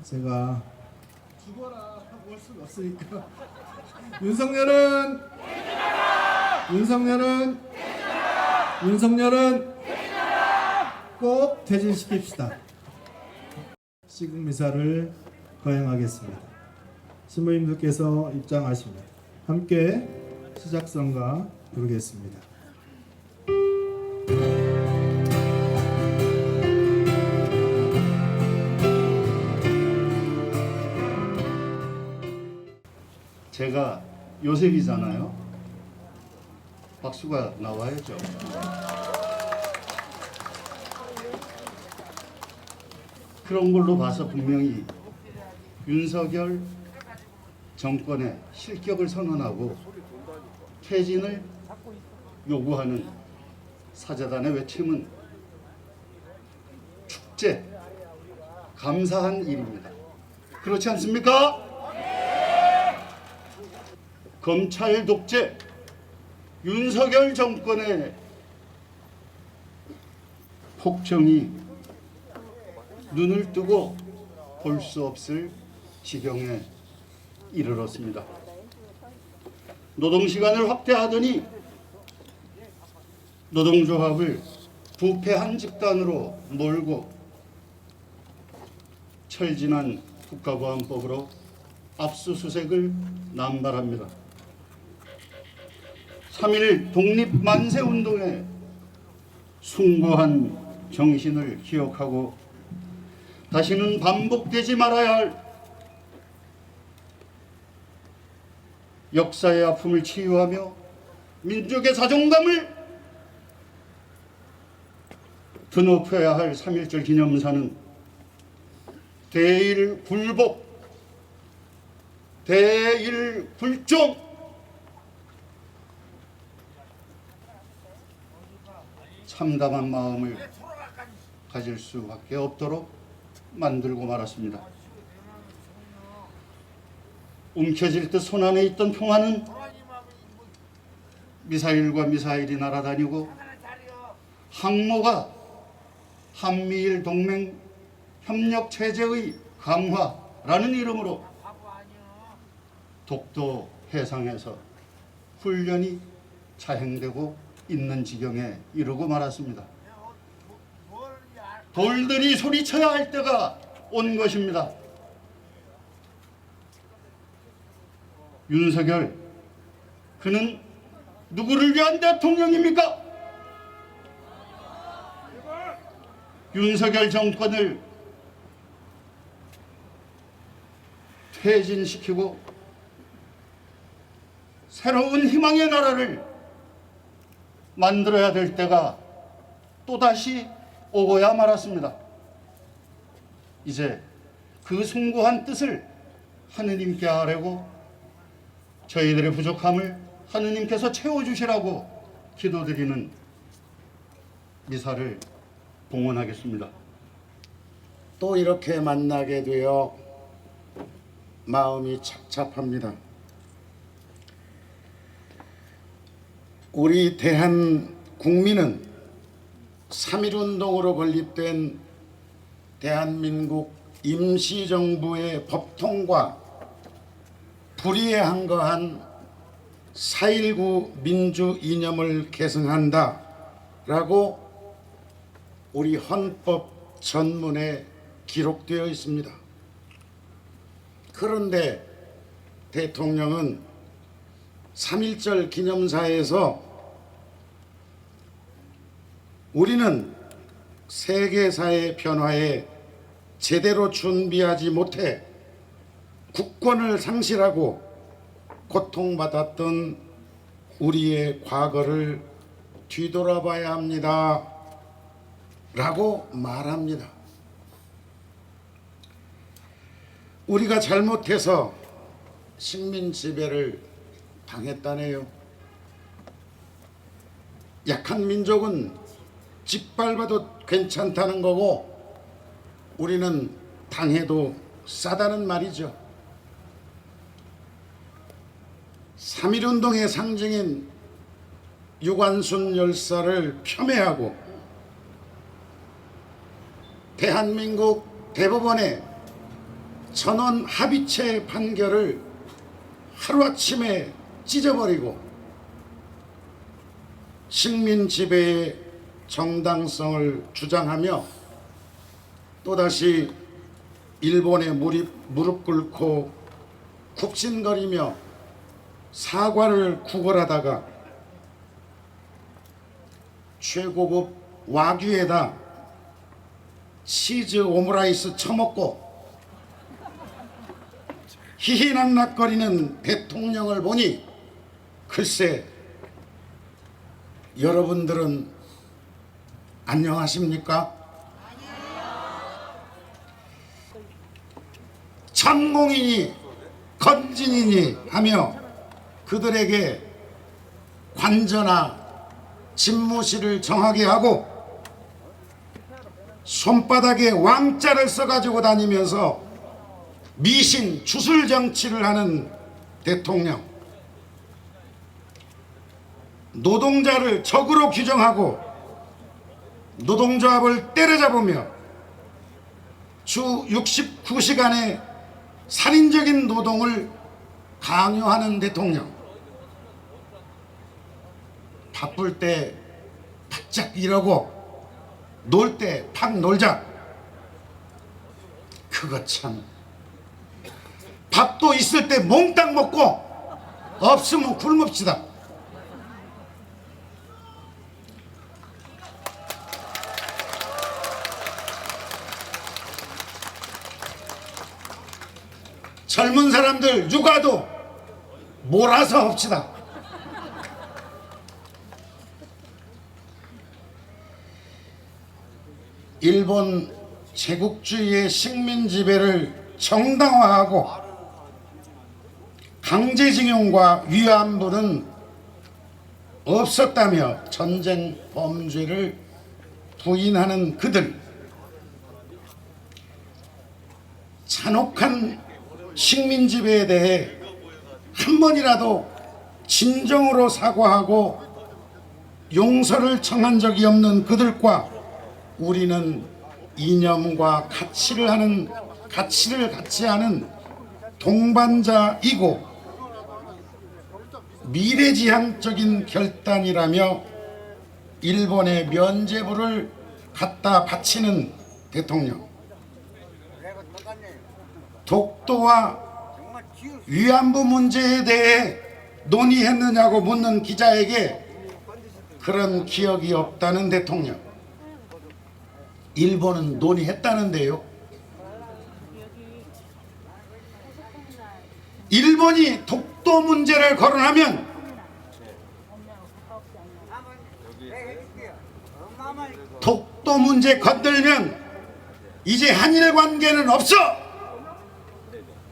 제가 죽어라 하고 올 수가 없으니까 윤석열은 꼭 퇴진시킵시다. 시국미사를 거행하겠습니다. 신부님들께서 입장하십니다. 함께 시작성가 부르겠습니다. 제가 요셉이잖아요. 박수가 나와야죠. 그런 걸로 봐서 분명히 윤석열 정권의 실격을 선언하고 퇴진을 요구하는 사제단의 외침은 축제, 감사한 일입니다. 그렇지 않습니까? 검찰 독재, 윤석열 정권의 폭정이 눈을 뜨고 볼 수 없을 지경에 이르렀습니다. 노동시간을 확대하더니 노동조합을 부패한 집단으로 몰고 철진한 국가보안법으로 압수수색을 남발합니다. 3.1 독립만세운동에 숭고한 정신을 기억하고 다시는 반복되지 말아야 할 역사의 아픔을 치유하며 민족의 자존감을 드높여야 할 3.1절 기념사는 대일굴복, 대일굴종, 참담한 마음을 가질 수밖에 없도록 만들고 말았습니다. 움켜질 듯 손안에 있던 평화는 미사일과 미사일이 날아다니고 항모가 한미일 동맹 협력 체제의 강화라는 이름으로 독도 해상에서 훈련이 자행되고 있는 지경에 이르고 말았습니다. 돌들이 소리쳐야 할 때가 온 것입니다. 윤석열, 그는 누구를 위한 대통령입니까? 윤석열 정권을 퇴진시키고 새로운 희망의 나라를 만들어야 될 때가 또다시 오고야 말았습니다. 이제 그 숭고한 뜻을 하느님께 아뢰고 저희들의 부족함을 하느님께서 채워주시라고 기도드리는 미사를 봉헌하겠습니다. 또 이렇게 만나게 되어 마음이 착잡합니다. 우리 대한국민은 3.1운동으로 건립된 대한민국 임시정부의 법통과 불의에 한거한 4.19 민주 이념을 계승한다 라고 우리 헌법 전문에 기록되어 있습니다. 그런데 대통령은 3.1절 기념사에서 우리는 세계사의 변화에 제대로 준비하지 못해 국권을 상실하고 고통받았던 우리의 과거를 뒤돌아봐야 합니다 라고 말합니다. 우리가 잘못해서 식민 지배를 당했다네요. 약한 민족은 짓밟아도 괜찮다는 거고 우리는 당해도 싸다는 말이죠. 3.1운동의 상징인 유관순 열사를 폄훼하고 대한민국 대법원에 전원 합의체 판결을 하루아침에 찢어버리고 식민 지배의 정당성을 주장하며 또다시 일본에 무릎 꿇고 굽신거리며 사과를 구걸하다가 최고급 와규에다 치즈 오므라이스 처먹고 희희낙낙거리는 대통령을 보니 글쎄, 여러분들은 안녕하십니까? 천공이니 건진이니 하며 그들에게 관저나 집무실을 정하게 하고 손바닥에 왕자를 써가지고 다니면서 미신 주술 정치를 하는 대통령, 노동자를 적으로 규정하고 노동조합을 때려잡으며 주 69시간의 살인적인 노동을 강요하는 대통령, 바쁠 때 바짝 일하고 놀 때 팍 놀자. 그거 참, 밥도 있을 때 몽땅 먹고 없으면 굶읍시다. 젊은 사람들 육아도 몰아서 합시다. 일본 제국주의의 식민 지배를 정당화하고 강제징용과 위안부는 없었다며 전쟁 범죄를 부인하는 그들, 잔혹한 식민 지배에 대해 한 번이라도 진정으로 사과하고 용서를 청한 적이 없는 그들과 우리는 이념과 가치를 같이 하는 동반자이고 미래지향적인 결단이라며 일본의 면죄부를 갖다 바치는 대통령, 독도와 위안부 문제에 대해 논의했느냐고 묻는 기자에게 그런 기억이 없다는 대통령. 일본은 논의했다는데요. 일본이 독도 문제를 거론하면 독도 문제 건들면 이제 한일 관계는 없어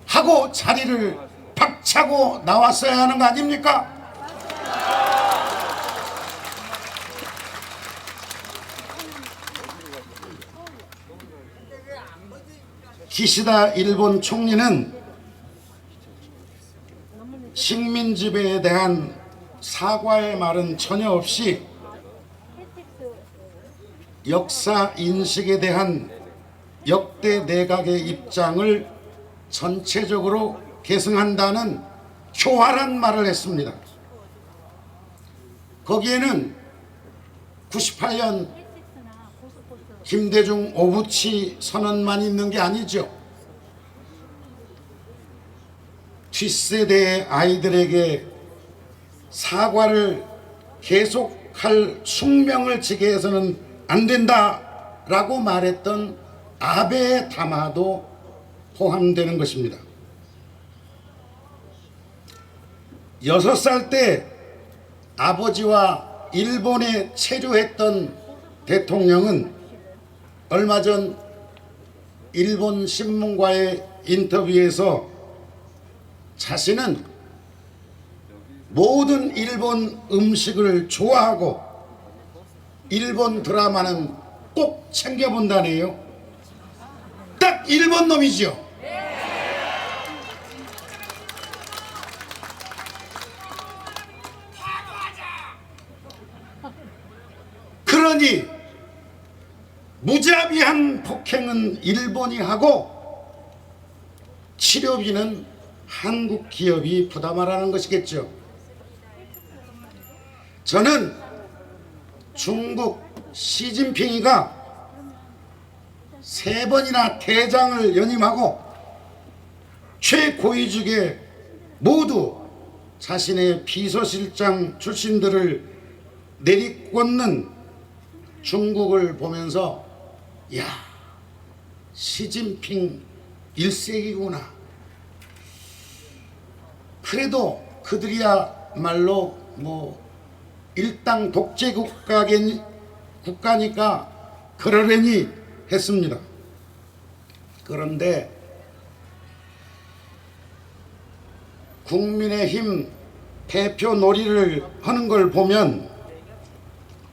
하고 자리를 박차고 나왔어야 하는 거 아닙니까? 기시다 일본 총리는 식민 지배에 대한 사과의 말은 전혀 없이 역사 인식에 대한 역대 내각의 입장을 전체적으로 계승한다는 교활한 말을 했습니다. 거기에는 98년 김대중 오부치 선언만 있는 게 아니죠. 뒷세대의 아이들에게 사과를 계속할 숙명을 지게 해서는 안 된다라고 말했던 아베의 담화도 포함되는 것입니다. 6살 때 아버지와 일본에 체류했던 대통령은 얼마 전 일본 신문과의 인터뷰에서 자신은 모든 일본 음식을 좋아하고 일본 드라마는 꼭 챙겨본다네요. 딱 일본 놈이죠. 그러니 무자비한 폭행은 일본이 하고 치료비는 한국 기업이 부담하라는 것이겠죠. 저는 중국 시진핑이가 3번이나 대장을 연임하고 최고위직에 모두 자신의 비서실장 출신들을 내리꽂는 중국을 보면서 야, 시진핑 1세기구나. 그래도 그들이야말로 일당 독재 국가니까 그러려니 했습니다. 그런데 국민의힘 대표 놀이를 하는 걸 보면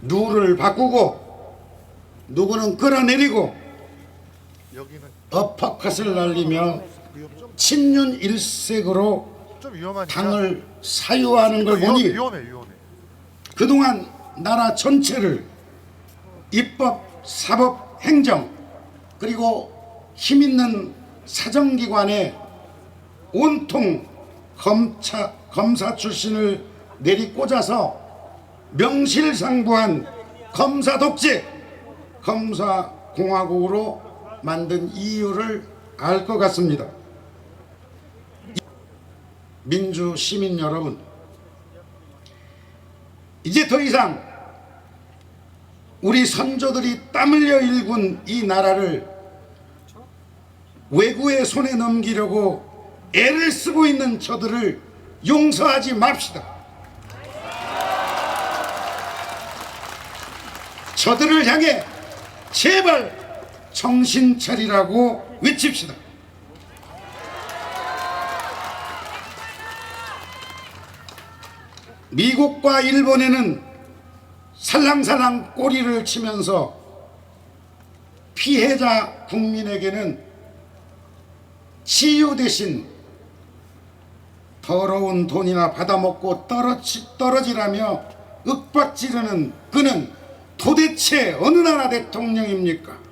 누구를 바꾸고 누구는 끌어내리고 여기는 어퍼컷을 날리며 친윤 일색으로 좀 위험하니까. 당을 사유하는 걸 보니 위험해. 그동안 나라 전체를 입법, 사법, 행정 그리고 힘있는 사정기관에 온통 검사 출신을 내리꽂아서 명실상부한 검사 독재, 검사 공화국으로 만든 이유를 알 것 같습니다. 민주 시민 여러분, 이제 더 이상 우리 선조들이 땀 흘려 일군 이 나라를 외구의 손에 넘기려고 애를 쓰고 있는 저들을 용서하지 맙시다. 저들을 향해 제발 정신 차리라고 외칩시다. 미국과 일본에는 살랑살랑 꼬리를 치면서 피해자 국민에게는 치유 대신 더러운 돈이나 받아먹고 떨어지라며 윽박지르는 그는 도대체 어느 나라 대통령입니까?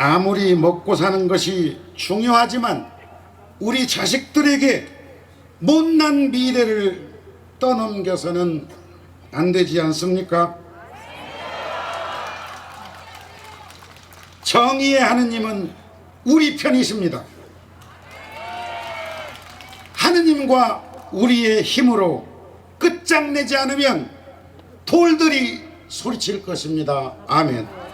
아무리 먹고 사는 것이 중요하지만 우리 자식들에게 못난 미래를 떠넘겨서는 안 되지 않습니까? 정의의 하느님은 우리 편이십니다. 하느님과 우리의 힘으로 끝장내지 않으면 돌들이 소리칠 것입니다. 아멘.